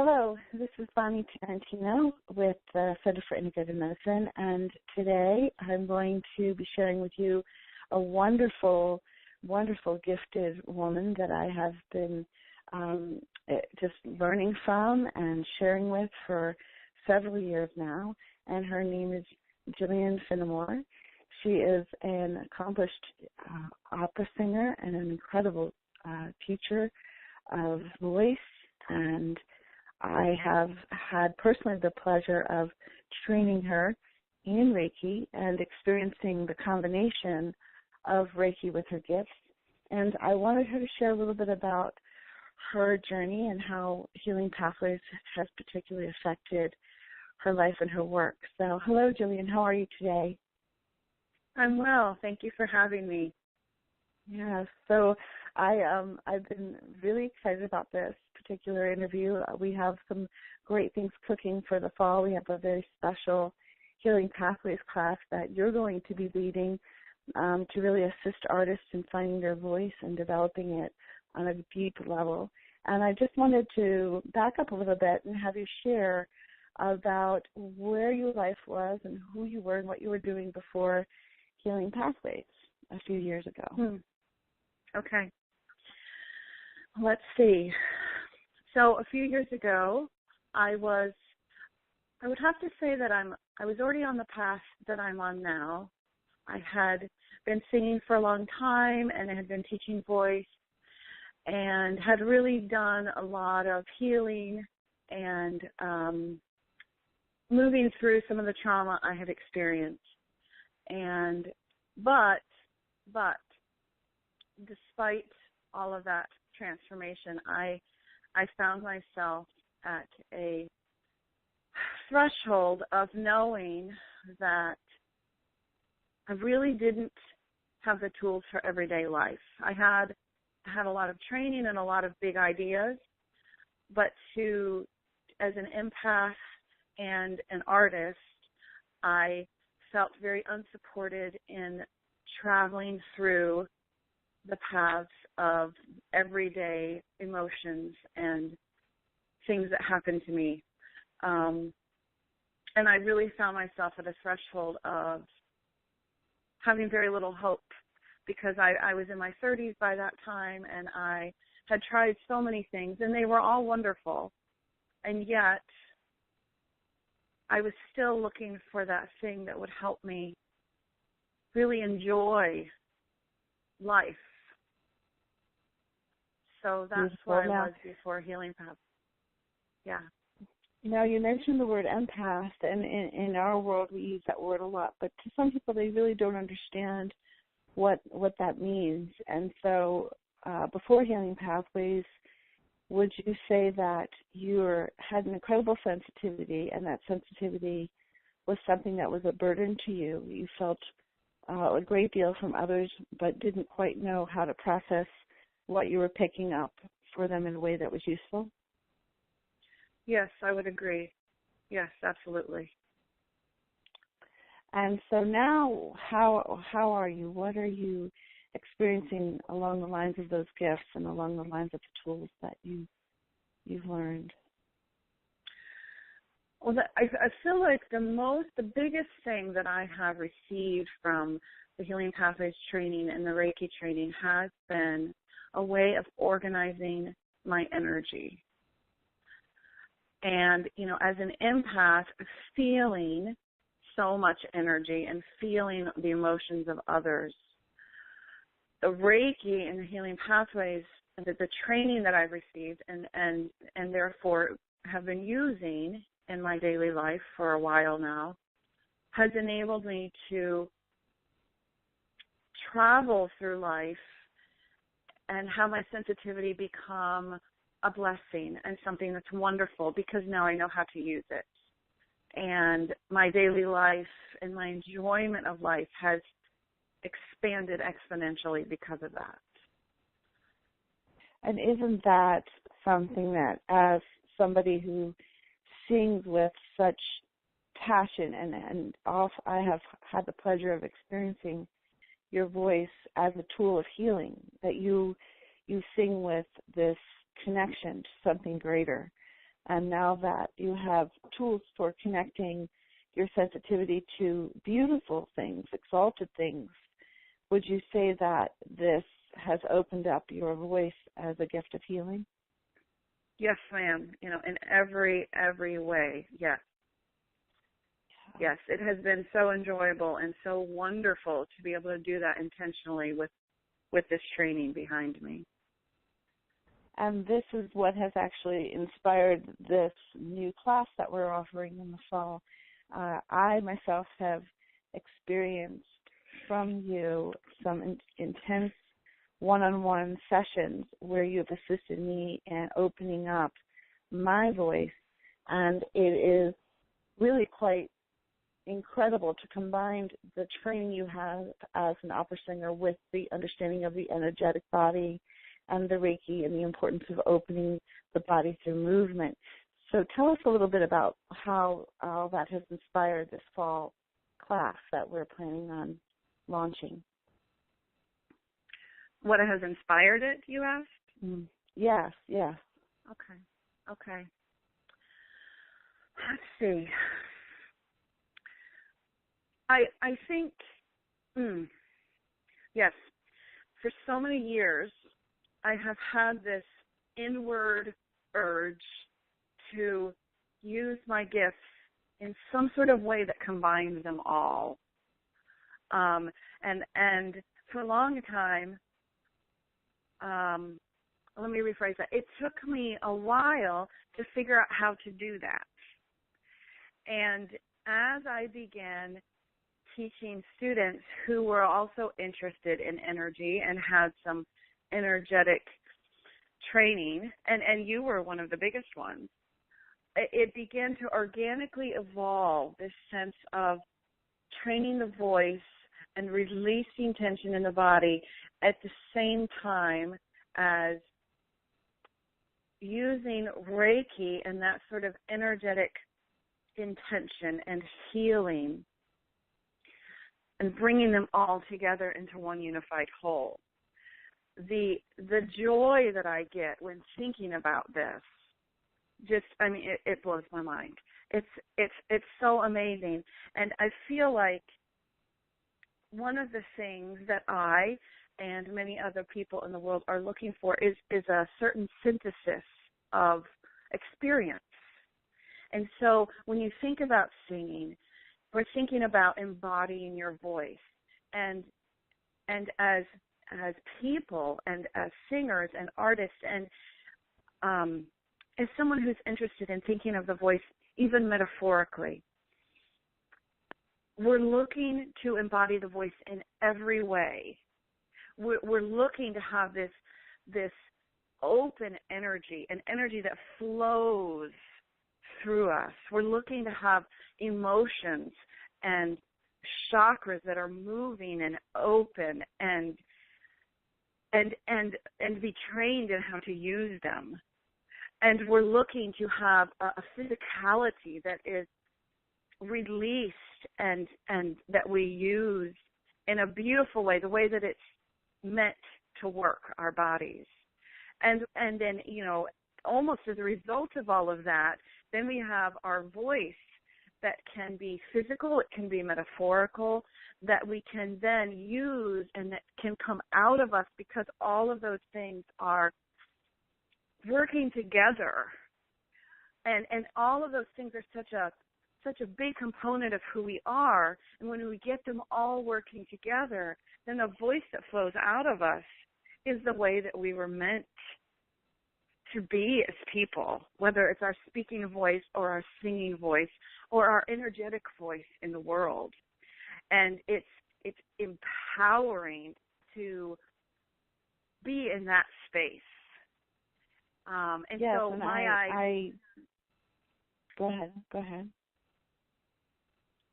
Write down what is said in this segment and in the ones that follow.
Hello, this is Bonnie Tarantino with the Center for Integrative Medicine, and today I'm going to be sharing with you a wonderful, gifted woman that I have been just learning from and sharing with for several years now, and her name is Jillian Finnamore. She is an accomplished opera singer and an incredible teacher of voice, and I have had personally the pleasure of training her in Reiki and experiencing the combination of Reiki with her gifts. And I wanted her to share a little bit about her journey and how healing pathways has particularly affected her life and her work. So, hello, Jillian. How are you today? I'm well. Thank you for having me. Yeah, so I've been really excited about this particular interview. We have some great things cooking for the fall. We have a very special Healing Pathways class that you're going to be leading to really assist artists in finding their voice and developing it on a deep level. And I just wanted to back up a little bit and have you share about where your life was and who you were and what you were doing before Healing Pathways a few years ago. Okay. Let's see. So a few years ago, I would have to say that I was already on the path that I'm on now. I had been singing for a long time and I had been teaching voice and had really done a lot of healing and moving through some of the trauma I had experienced. But despite all of that transformation, I found myself at a threshold of knowing that I really didn't have the tools for everyday life. I had a lot of training and a lot of big ideas, but as an empath and an artist, I felt very unsupported in traveling through the paths of everyday emotions and things that happened to me. And I really found myself at a threshold of having very little hope because I was in my 30s by that time and I had tried so many things and they were all wonderful. And yet I was still looking for that thing that would help me really enjoy life. So that's where I was before Healing Path. Yeah. Now, you mentioned the word empath, and in our world we use that word a lot, but to some people they really don't understand what that means. And so before Healing Pathways, would you say that you had an incredible sensitivity, and that sensitivity was something that was a burden to you? You felt a great deal from others, but didn't quite know how to process what you were picking up for them in a way that was useful? Yes, I would agree. Yes, absolutely. And so now, how are you? What are you experiencing along the lines of those gifts and along the lines of the tools that you've learned? Well, I feel like the biggest thing that I have received from the Healing Pathways training and the Reiki training has been a way of organizing my energy. And, as an empath, feeling so much energy and feeling the emotions of others. The Reiki and the Healing Pathways, the training that I've received and therefore have been using in my daily life for a while now, has enabled me to travel through life and have my sensitivity become a blessing and something that's wonderful because now I know how to use it. And my daily life and my enjoyment of life has expanded exponentially because of that. And isn't that something that, as somebody who sings with such passion, and also I have had the pleasure of experiencing your voice as a tool of healing, that you sing with this connection to something greater. and now that you have tools for connecting your sensitivity to beautiful things, exalted things, would you say that this has opened up your voice as a gift of healing? Yes, ma'am. In every way, yes. Yes, it has been so enjoyable and so wonderful to be able to do that intentionally with this training behind me. And this is what has actually inspired this new class that we're offering in the fall. I myself have experienced from you some intense one-on-one sessions where you've assisted me in opening up my voice, and it is really quite incredible to combine the training you have as an opera singer with the understanding of the energetic body and the Reiki and the importance of opening the body through movement. So tell us a little bit about how that has inspired this fall class that we're planning on launching. What has inspired it, you asked? Yes. Okay. Let's see. I think, yes, for so many years, I have had this inward urge to use my gifts in some sort of way that combines them all. And for a long time, let me rephrase that. It took me a while to figure out how to do that. And as I began teaching students who were also interested in energy and had some energetic training, and you were one of the biggest ones, it began to organically evolve this sense of training the voice and releasing tension in the body at the same time as using Reiki and that sort of energetic intention and healing and bringing them all together into one unified whole. The joy that I get when thinking about this, it blows my mind. It's so amazing. And I feel like one of the things that I and many other people in the world are looking for is a certain synthesis of experience. And so when you think about singing, we're thinking about embodying your voice. And as people and as singers and artists and as someone who's interested in thinking of the voice even metaphorically, we're looking to embody the voice in every way. We're looking to have this open energy, an energy that flows through us. We're looking to have emotions and chakras that are moving and open and be trained in how to use them. And we're looking to have a physicality that is released and that we use in a beautiful way, the way that it's meant to work, our bodies. And then, almost as a result of all of that, then we have our voice that can be physical, it can be metaphorical, that we can then use and that can come out of us because all of those things are working together. And all of those things are such a big component of who we are. And when we get them all working together, then the voice that flows out of us is the way that we were meant to be as people, whether it's our speaking voice or our singing voice or our energetic voice in the world. And it's empowering to be in that space. Yes, so I go ahead.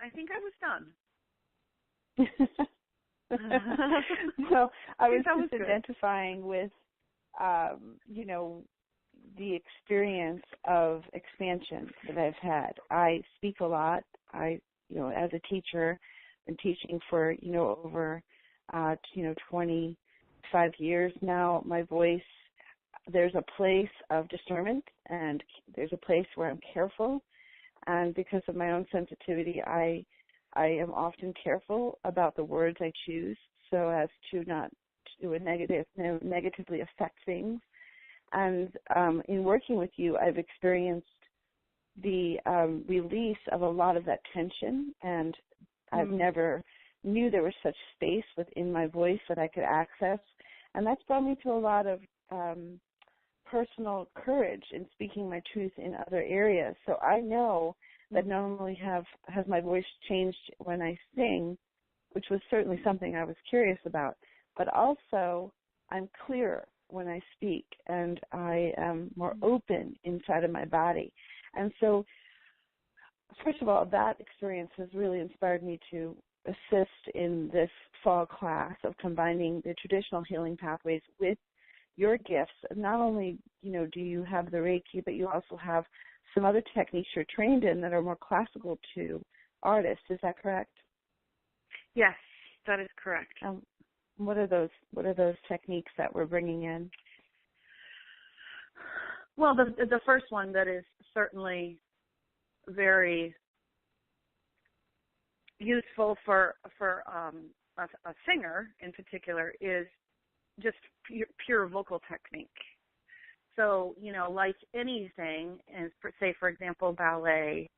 I think I was done. So I was just good. Identifying with, the experience of expansion that I've had. I speak a lot. As a teacher, been teaching for, over, 25 years now. My voice there's a place of discernment, and there's a place where I'm careful. And because of my own sensitivity, I am often careful about the words I choose so as to not to negatively affect things. And in working with you, I've experienced the release of a lot of that tension, and I've never knew there was such space within my voice that I could access. And that's brought me to a lot of personal courage in speaking my truth in other areas. So I know that not only has my voice changed when I sing, which was certainly something I was curious about, but also I'm clearer when I speak, and I am more open inside of my body. And so, first of all, that experience has really inspired me to assist in this fall class of combining the traditional healing pathways with your gifts. Not only, do you have the Reiki, but you also have some other techniques you're trained in that are more classical to artists. Is that correct? Yes, that is correct. What are those techniques that we're bringing in? Well, the first one that is certainly very useful for a singer in particular is just pure vocal technique. So, like anything, and say, for example, ballet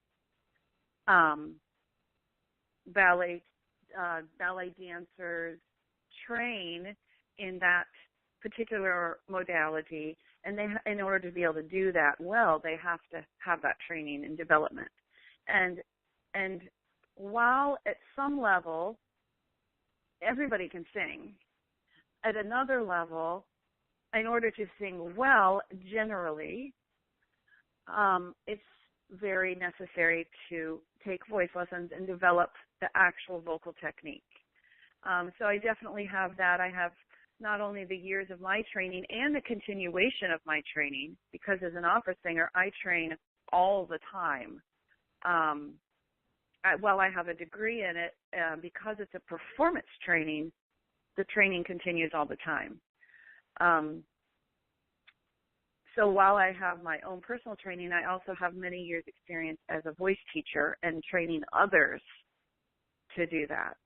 dancers train in that particular modality, and in order to be able to do that well, they have to have that training and development. And while at some level everybody can sing, at another level, in order to sing well, generally, it's very necessary to take voice lessons and develop the actual vocal technique. So I definitely have that. I have not only the years of my training and the continuation of my training, because as an opera singer, I train all the time. While I have a degree in it, because it's a performance training, the training continues all the time. So while I have my own personal training, I also have many years' experience as a voice teacher and training others to do that.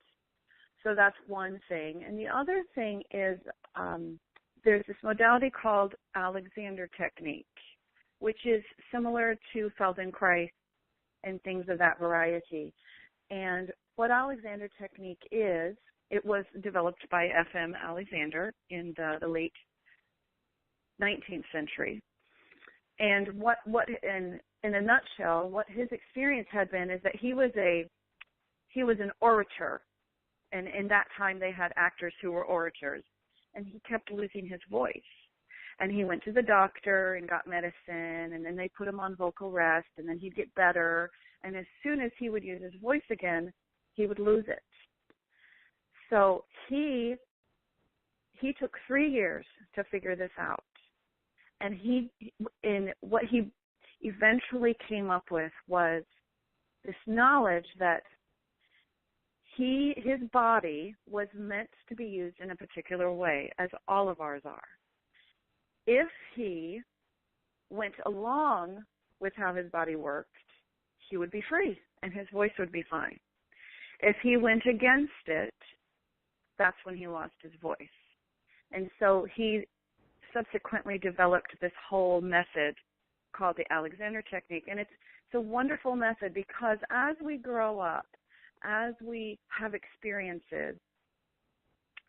So that's one thing. And the other thing is there's this modality called Alexander technique, which is similar to Feldenkrais and things of that variety. And what Alexander technique is, it was developed by F.M. Alexander in the late 19th century. And what in a nutshell, what his experience had been is that he was an orator. And in that time, they had actors who were orators, and he kept losing his voice. And he went to the doctor and got medicine, and then they put him on vocal rest, and then he'd get better. And as soon as he would use his voice again, he would lose it. So he took 3 years to figure this out. And what he eventually came up with was this knowledge that his body was meant to be used in a particular way, as all of ours are. If he went along with how his body worked, he would be free and his voice would be fine. If he went against it, that's when he lost his voice. And so he subsequently developed this whole method called the Alexander technique. And it's a wonderful method because as we grow up, as we have experiences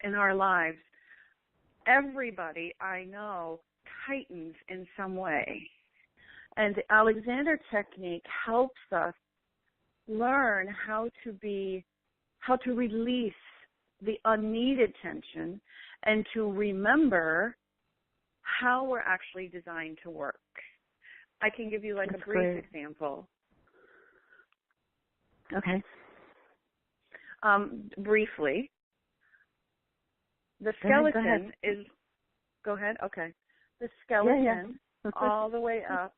in our lives, everybody I know tightens in some way. And the Alexander technique helps us learn how to release the unneeded tension and to remember how we're actually designed to work. I can give you like That's a brief great. example. Okay. Briefly, the skeleton is, go ahead, okay. The skeleton all the way up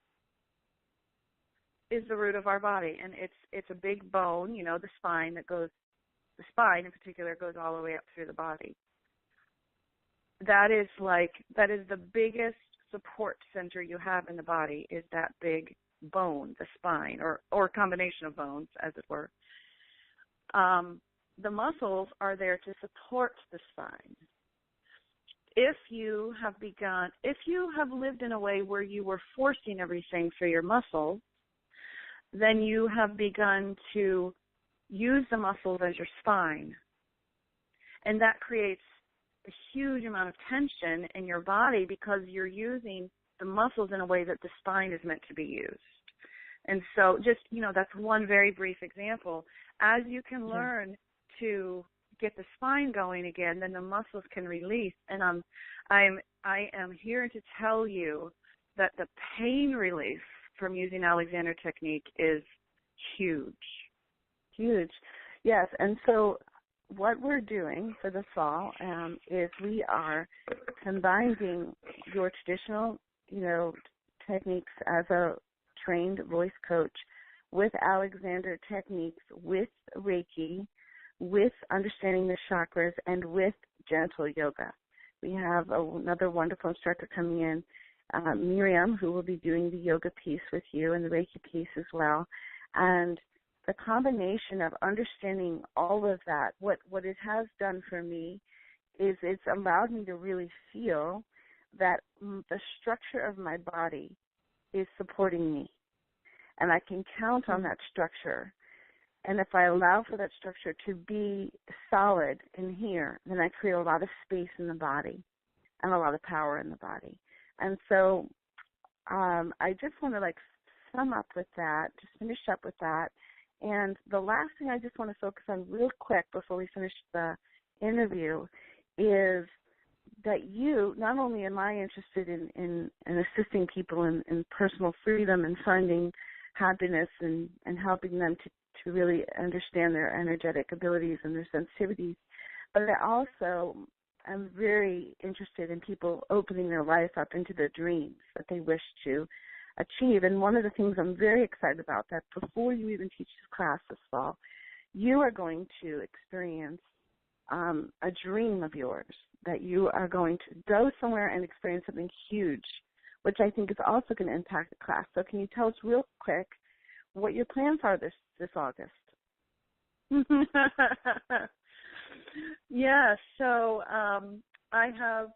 is the root of our body, and it's a big bone, the spine in particular goes all the way up through the body. That is the biggest support center you have in the body is that big bone, the spine, or a combination of bones, as it were. The muscles are there to support the spine. If you have lived in a way where you were forcing everything through your muscles, then you have begun to use the muscles as your spine. And that creates a huge amount of tension in your body because you're using the muscles in a way that the spine is meant to be used. And so just, that's one very brief example. As you can learn to get the spine going again, then the muscles can release. And I am here to tell you that the pain relief from using Alexander technique is huge. Huge. Yes. And so what we're doing for the fall is we are combining your traditional, techniques as a trained voice coach with Alexander techniques, with Reiki, with understanding the chakras, and with gentle yoga. We have another wonderful instructor coming in, Miriam, who will be doing the yoga piece with you and the Reiki piece as well. And the combination of understanding all of that, what it has done for me is it's allowed me to really feel that the structure of my body is supporting me. And I can count on that structure. And if I allow for that structure to be solid in here, then I create a lot of space in the body and a lot of power in the body. And so I just want to sum up with that, just finish up with that. And the last thing I just want to focus on real quick before we finish the interview is that not only am I interested in assisting people in personal freedom and finding happiness and helping them to really understand their energetic abilities and their sensitivities, but I also am very interested in people opening their life up into the dreams that they wish to achieve. And one of the things I'm very excited about, that before you even teach this class this fall, you are going to experience a dream of yours, that you are going to go somewhere and experience something huge, which I think is also going to impact the class. So can you tell us real quick what your plans are this August? Yeah, so I have,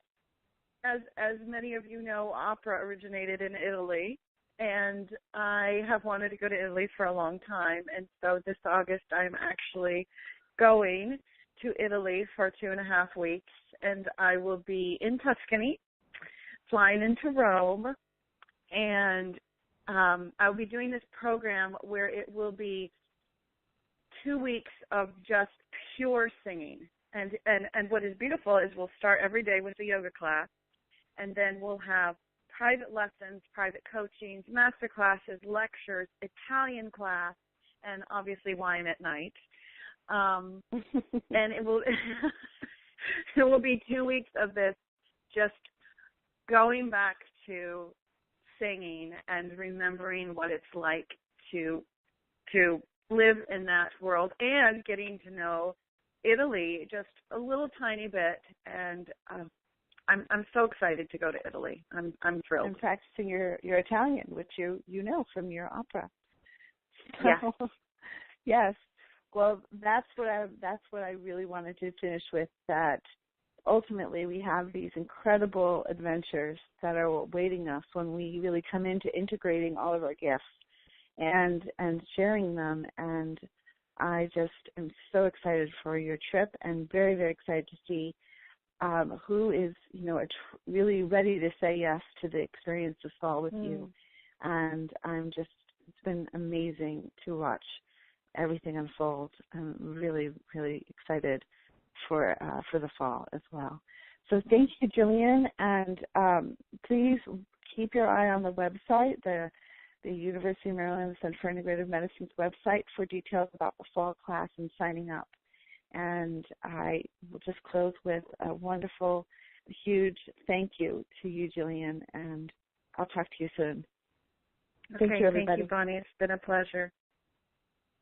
as many of you know, opera originated in Italy, and I have wanted to go to Italy for a long time, and so this August I'm actually going to Italy for 2.5 weeks, and I will be in Tuscany, flying into Rome, and I'll be doing this program where it will be 2 weeks of just pure singing. And what is beautiful is we'll start every day with a yoga class, and then we'll have private lessons, private coachings, master classes, lectures, Italian class, and obviously wine at night. And it will be 2 weeks of this just going back to singing and remembering what it's like to live in that world and getting to know Italy just a little tiny bit. And I'm so excited to go to Italy. I'm thrilled. And practicing your Italian, which you know from your opera. Yes. Yes. Well, that's what I really wanted to finish with, that ultimately we have these incredible adventures that are awaiting us when we really come into integrating all of our gifts and sharing them. And I just am so excited for your trip and very, very excited to see who is, really ready to say yes to the experience this fall with you. And it's been amazing to watch everything unfold. I'm really, really excited for the fall as well. So thank you, Jillian, and please keep your eye on the website, the University of Maryland Center for Integrative Medicine's website, for details about the fall class and signing up. And I will just close with a wonderful, huge thank you to you, Jillian, and I'll talk to you soon. Okay, thank you, everybody. Thank you, Bonnie. It's been a pleasure.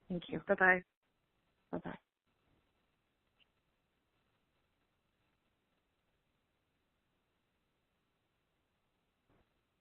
Thank you. Bye-bye. Bye-bye.